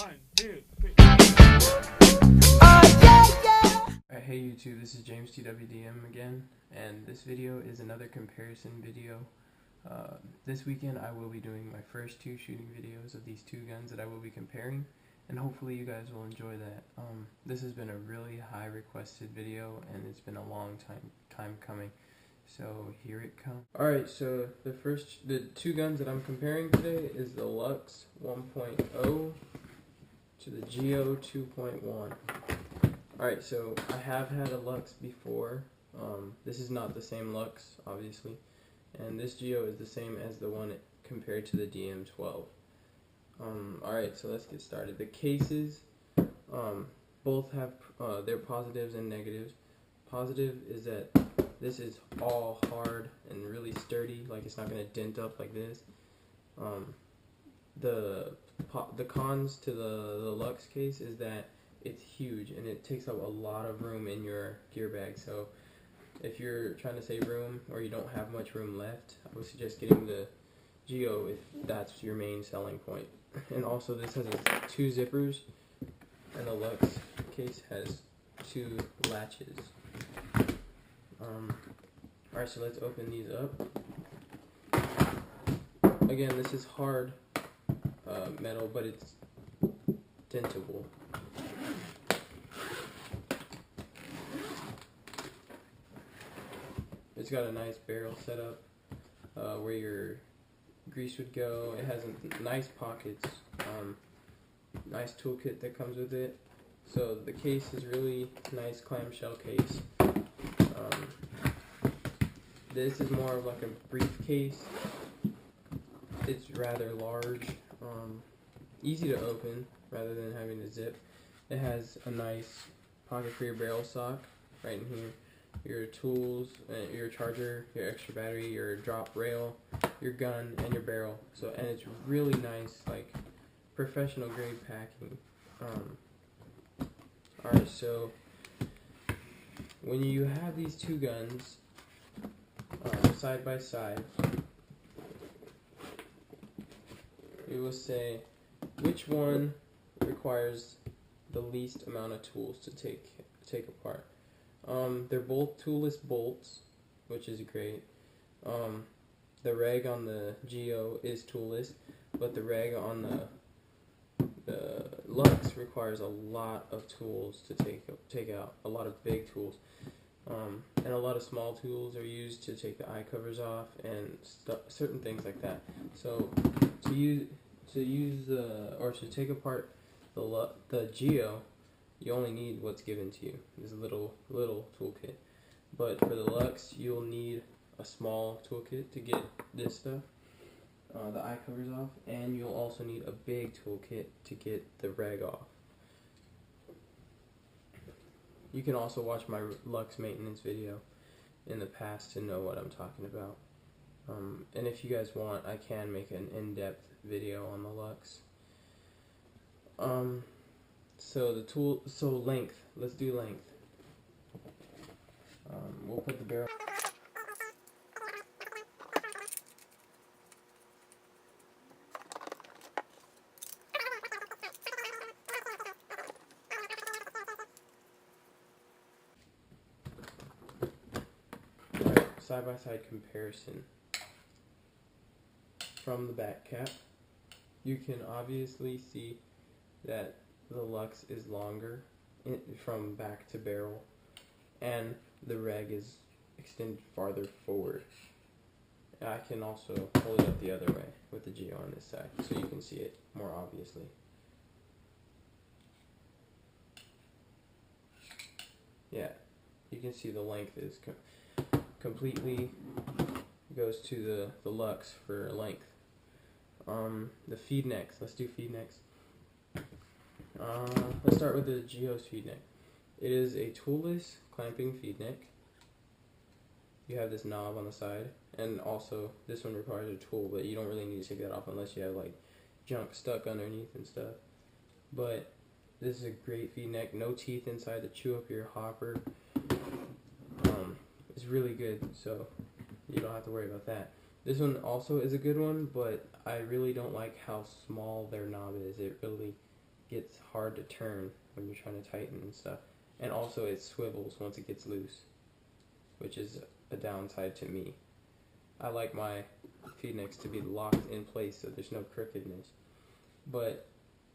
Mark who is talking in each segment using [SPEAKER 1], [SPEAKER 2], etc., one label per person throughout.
[SPEAKER 1] 1, 2, 3.
[SPEAKER 2] Alright, hey YouTube, this is James TWDM again, and this video is another comparison video. This weekend I will be doing my first two shooting videos of these two guns that I will be comparing, and hopefully you guys will enjoy that. This has been a really high requested video, and it's been a long time coming, so here it comes. Alright, so the two guns that I'm comparing today is the Luxe 1.0 to the Geo 2.1. Alright, so I have had a Luxe before. This is not the same Luxe, obviously, and this Geo is the same as the one compared to the DM12. Alright, so let's get started. The cases both have their positives and negatives. Positive is that this is all hard and really sturdy, like it's not going to dent up like this. The cons to the Luxe case is that it's huge and it takes up a lot of room in your gear bag. So if you're trying to save room or you don't have much room left, I would suggest getting the Geo if that's your main selling point. And also this has two zippers, and the Luxe case has two latches. Alright, so let's open these up. Again, this is hard metal, but it's dentable. It's got a nice barrel setup where your grease would go. It has nice pockets, nice toolkit that comes with it. So the case is really nice clamshell case. This is more of like a briefcase. It's rather large, easy to open rather than having to zip. It has a nice pocket for your barrel sock right in here, your tools, your charger, your extra battery, your drop rail, your gun, and your barrel. And it's really nice, like professional grade packing. Alright, so when you have these two guns side by side, you will say which one requires the least amount of tools to take apart. They're both toolless bolts, which is great. The reg on the Geo is toolless, but the reg on the Luxe requires a lot of tools to take out, a lot of big tools. And a lot of small tools are used to take the eye covers off and certain things like that. So to take apart the Geo, you only need what's given to you, this little toolkit. But for the Luxe, you'll need a small toolkit to get this stuff, the eye covers off, and you'll also need a big toolkit to get the reg off. You can also watch my Luxe maintenance video in the past to know what I'm talking about. And if you guys want, I can make an in-depth video on the Luxe. So length. Let's do length. We'll put the barrel. Side-by-side comparison. From the back cap, you can obviously see that the Luxe is longer from back to barrel, and the reg is extended farther forward. I can also hold it up the other way with the Geo on this side, so you can see it more obviously. Yeah, you can see the length is completely goes to the Luxe for length. The feed necks. Let's do feed necks. Let's start with the Geo's feed neck. It is a toolless clamping feed neck. You have this knob on the side, and also this one requires a tool, but you don't really need to take that off unless you have like junk stuck underneath and stuff. But this is a great feed neck. No teeth inside to chew up your hopper. It's really good, so you don't have to worry about that. This one also is a good one, but I really don't like how small their knob is. It really gets hard to turn when you're trying to tighten and stuff. And also it swivels once it gets loose, which is a downside to me. I like my feed necks to be locked in place so there's no crookedness. But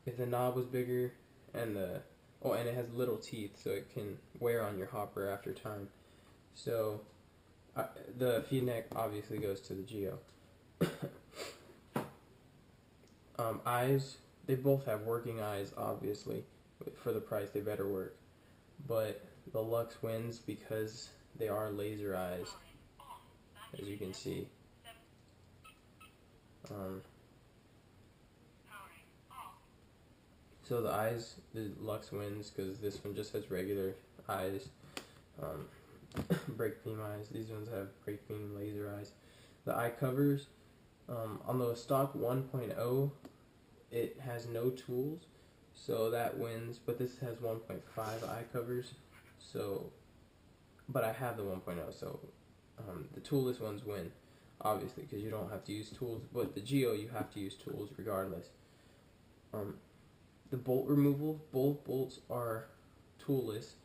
[SPEAKER 2] if the knob was bigger and and it has little teeth so it can wear on your hopper after time. So the feed neck obviously goes to the Geo. Eyes, they both have working eyes, obviously. For the price, they better work. But the Luxe wins because they are laser eyes, as you can see. So the eyes, the Luxe wins because this one just has regular eyes, brake beam eyes. These ones have brake beam laser eyes. The eye covers, on the stock 1.0, it has no tools, so that wins. But this has 1.5 eye covers, so, but I have the 1.0, so the toolless ones win, obviously, because you don't have to use tools. But the Geo, you have to use tools regardless. The bolt removal, both bolts are toolless,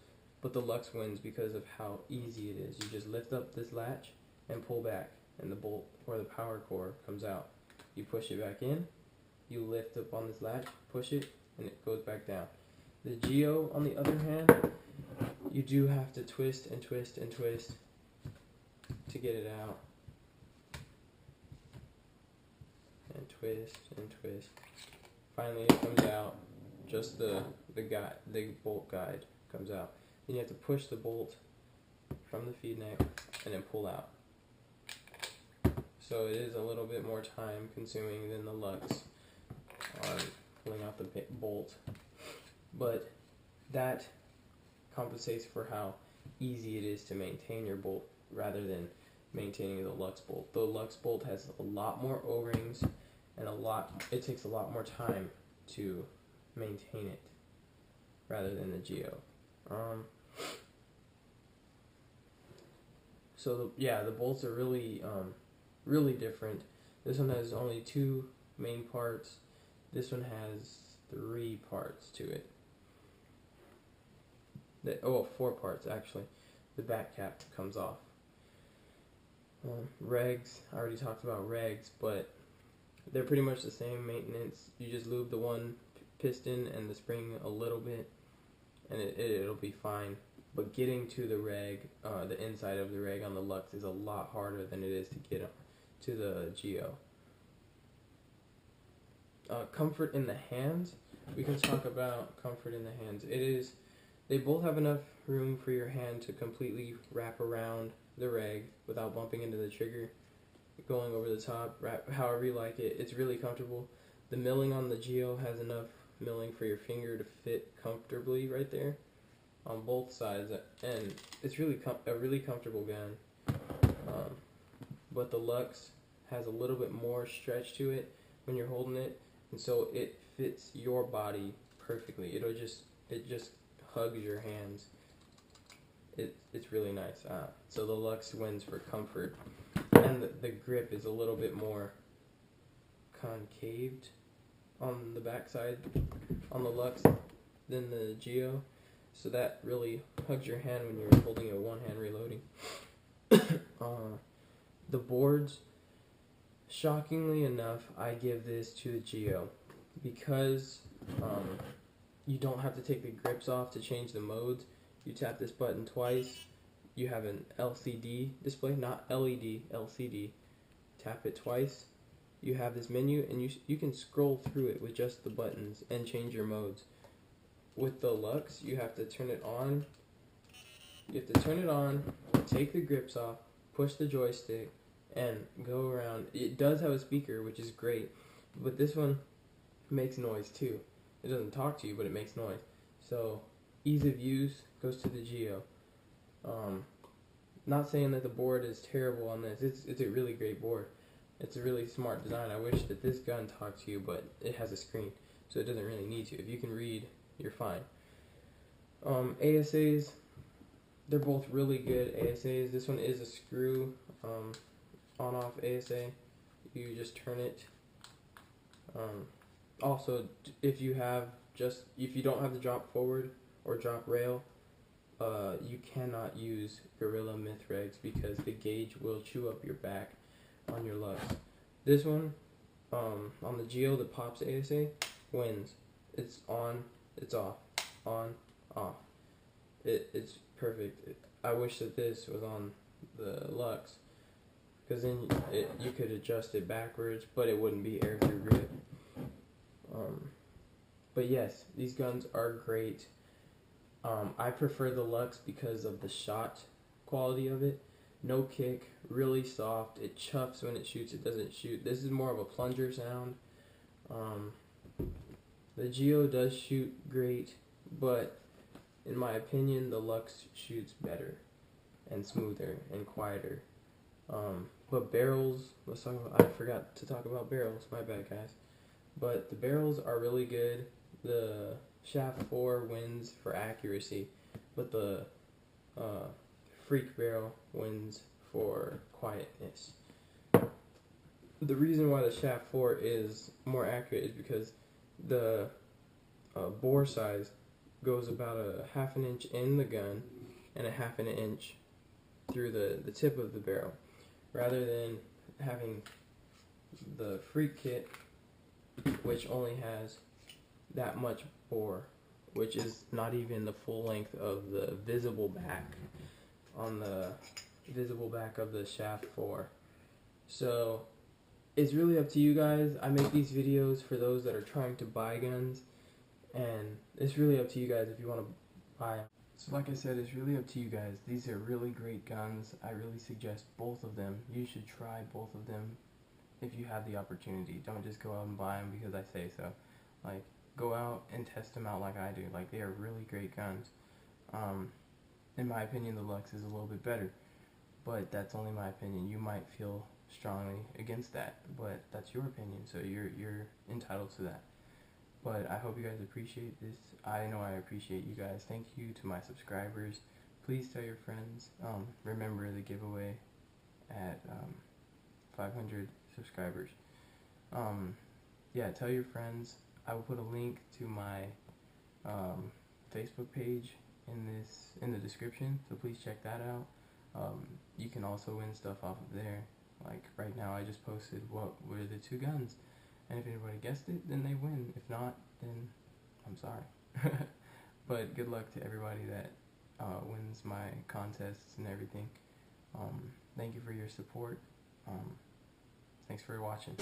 [SPEAKER 2] but the Luxe wins because of how easy it is. You just lift up this latch and pull back, and the bolt or the power core comes out. You push it back in, you lift up on this latch, push it, and it goes back down. The Geo, on the other hand, you do have to twist and twist and twist to get it out. And twist and twist. Finally it comes out. Just the bolt guide comes out. Then you have to push the bolt from the feed neck and then pull out. So it is a little bit more time consuming than the Luxe on pulling out the bolt. But that compensates for how easy it is to maintain your bolt rather than maintaining the Luxe bolt. The Luxe bolt has a lot more O-rings and it takes a lot more time to maintain it rather than the Geo. So the bolts are really really different. This one has only 2 main parts. This one has 3 parts to it. 4 parts actually. The back cap comes off. Regs, I already talked about regs, but they're pretty much the same maintenance. You just lube the one piston and the spring a little bit, and it'll be fine. But getting to the reg, the inside of the reg on the Luxe is a lot harder than it is to get to the Geo. Comfort in the hands. We can talk about comfort in the hands. They both have enough room for your hand to completely wrap around the reg without bumping into the trigger, going over the top, wrap however you like it. It's really comfortable. The milling on the Geo has enough milling for your finger to fit comfortably right there on both sides, and it's really a really comfortable gun. But the Luxe has a little bit more stretch to it when you're holding it, and so it fits your body perfectly. It just hugs your hands. It's really nice. So the Luxe wins for comfort, and the grip is a little bit more concaved on the backside on the Luxe than the Geo, so that really hugs your hand when you're holding it one hand reloading. The boards, shockingly enough, I give this to the Geo because you don't have to take the grips off to change the modes. You tap this button twice, you have an LCD display, not LED, LCD. Tap it twice, you have this menu, and you can scroll through it with just the buttons and change your modes. With the Luxe, you have to turn it on. You have to turn it on, take the grips off, push the joystick, and go around. It does have a speaker, which is great, but this one makes noise too. It doesn't talk to you, but it makes noise. So ease of use goes to the Geo. Not saying that the board is terrible on this. It's a really great board. It's a really smart design. I wish that this gun talked to you, but it has a screen, so it doesn't really need to. If you can read, you're fine. ASAs, they're both really good ASAs. This one is a screw on-off ASA. You just turn it. Also, if you have just if you don't have the drop forward or drop rail, you cannot use Gorilla Mythregs because the gauge will chew up your back on your Luxe. This one, on the Geo that pops ASA, wins. It's on, it's off, on, off. It's perfect. I wish that this was on the Luxe, because then you could adjust it backwards, but it wouldn't be air through grip. But yes, these guns are great. I prefer the Luxe because of the shot quality of it. No kick, really soft. It chuffs when it shoots. It doesn't shoot. This is more of a plunger sound. The Geo does shoot great, but in my opinion, the Luxe shoots better and smoother and quieter. But barrels, I forgot to talk about barrels. My bad, guys. But the barrels are really good. The Shaft 4 wins for accuracy, but the Freak barrel wins for quietness. The reason why the Shaft 4 is more accurate is because the bore size goes about a ½ an inch in the gun and a ½ an inch through the tip of the barrel, rather than having the Freak kit, which only has that much bore, which is not even the full length of the visible back on the visible back of the Shaft 4. So it's really up to you guys. I make these videos for those that are trying to buy guns, and it's really up to you guys if you want to buy them. So like I said, it's really up to you guys. These are really great guns. I really suggest both of them. You should try both of them if you have the opportunity. Don't just go out and buy them because I say so. Like, go out and test them out like I do. Like, they are really great guns. In my opinion, the Luxe is a little bit better, but that's only my opinion. You might feel strongly against that, but that's your opinion, so you're entitled to that. But I hope you guys appreciate this. I know I appreciate you guys. Thank you to my subscribers. Please tell your friends. Remember the giveaway at 500 subscribers. Yeah, tell your friends. I will put a link to my Facebook page in the description, so please check that out. You can also win stuff off of there. Like right now, I just posted what were the two guns, and if anybody guessed it, then they win. If not, then I'm sorry. But good luck to everybody that wins my contests and everything. Thank you for your support. Thanks for watching.